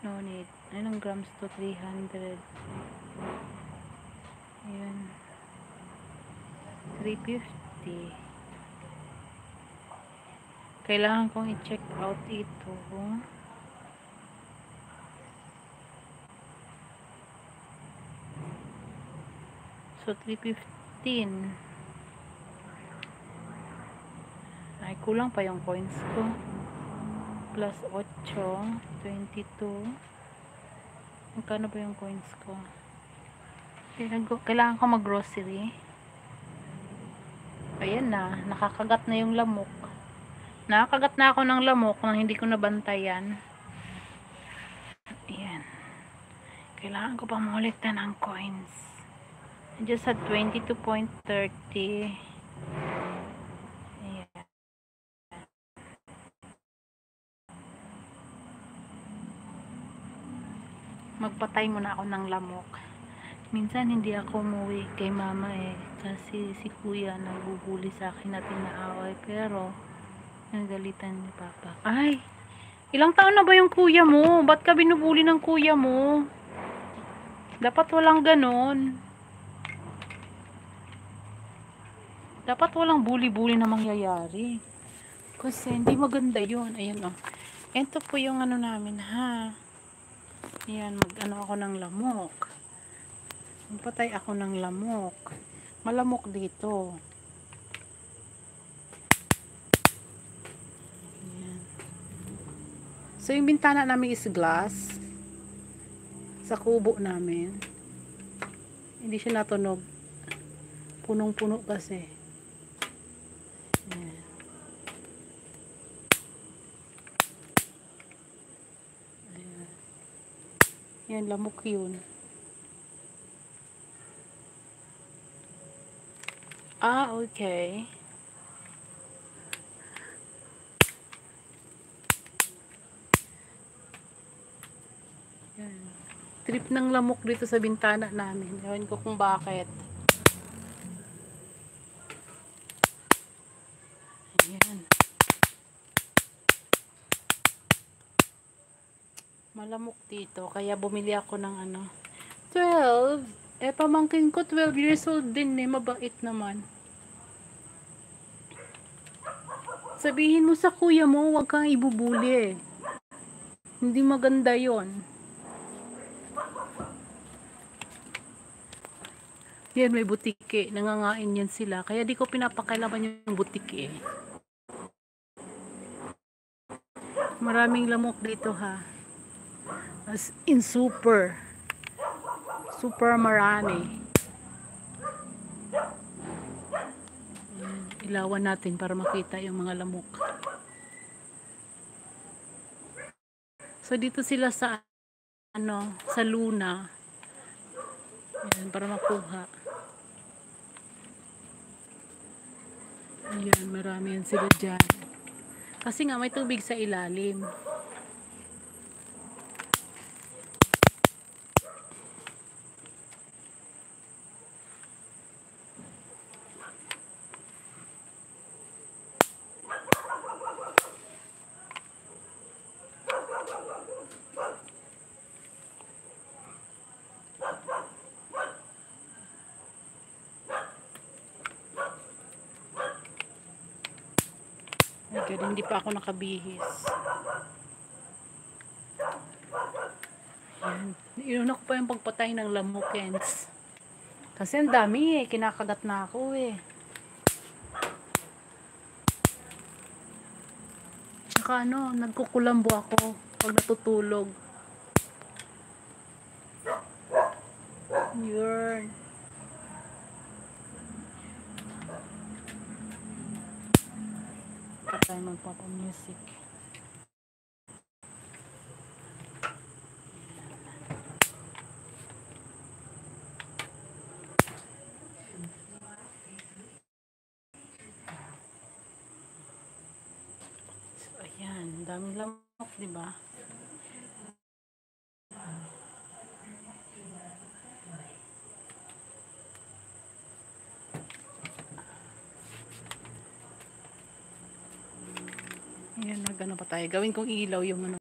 No need. Anong grams to? 300. Ayan. 350. Kailangan kong i-check out ito. So, 315. Ay, kulang pa yung coins ko. Plus 8, 22. Magkano ba yung coins ko? Kailangan ko mag-grocery. Ayan na. Nakakagat na yung lamok. Nakakagat na ako ng lamok nang hindi ko nabantayan. Ayan. Kailangan ko pa maulikta ng coins. I just had 22.30. Ayan. Magpatay muna ako ng lamok. Minsan hindi ako umuwi kay mama kasi si kuya nagbubuli sa akin at inaaway, pero nagalitan ni papa. Ay! Ilang taon na ba yung kuya mo? Ba't ka binubuli ng kuya mo? Dapat walang ganon. Dapat walang bully-bully na mangyayari. Kasi hindi maganda yun. Ayan o. Ito po yung ano namin ha. Ayan, mag-ano ako ng lamok. Magpatay ako ng lamok. Malamok dito. Ayan. So yung bintana namin is glass. Sa kubo namin. Hindi siya natunog. Punong-puno kasi. Ayan. Ayan. Yan, lamok yun. Ah, okay. Yan. Trip ng lamok dito sa bintana namin. Ewan ko kung bakit. Ayan. Malamok dito. Kaya bumili ako ng ano. 12. Pamangkin ko 12 years old din mabait naman. Sabihin mo sa kuya mo, huwag kang ibubuli Hindi maganda yon. Yan, may butike. Nangangain yan sila. Kaya di ko pinapakailaman yung butike Maraming lamok dito ha. As in super marami. Ayan, ilawan natin para makita yung mga lamok. So dito sila sa sa Luna. Ayan, para makuha. Ayan, marami yan sila dyan. Kasi nga may tubig sa ilalim. Hindi pa ako nakabihis. Ayan. Inuna ko pa yung pagpatay ng lamokens. Kasi ang dami kinakagat na ako Tsaka nagkukulambo ako pag natutulog. Yun. Patay magpapa-music. So, ayan. Daming lamok, diba? Ayan, nagano pa tayo. Gawin kong ilaw yung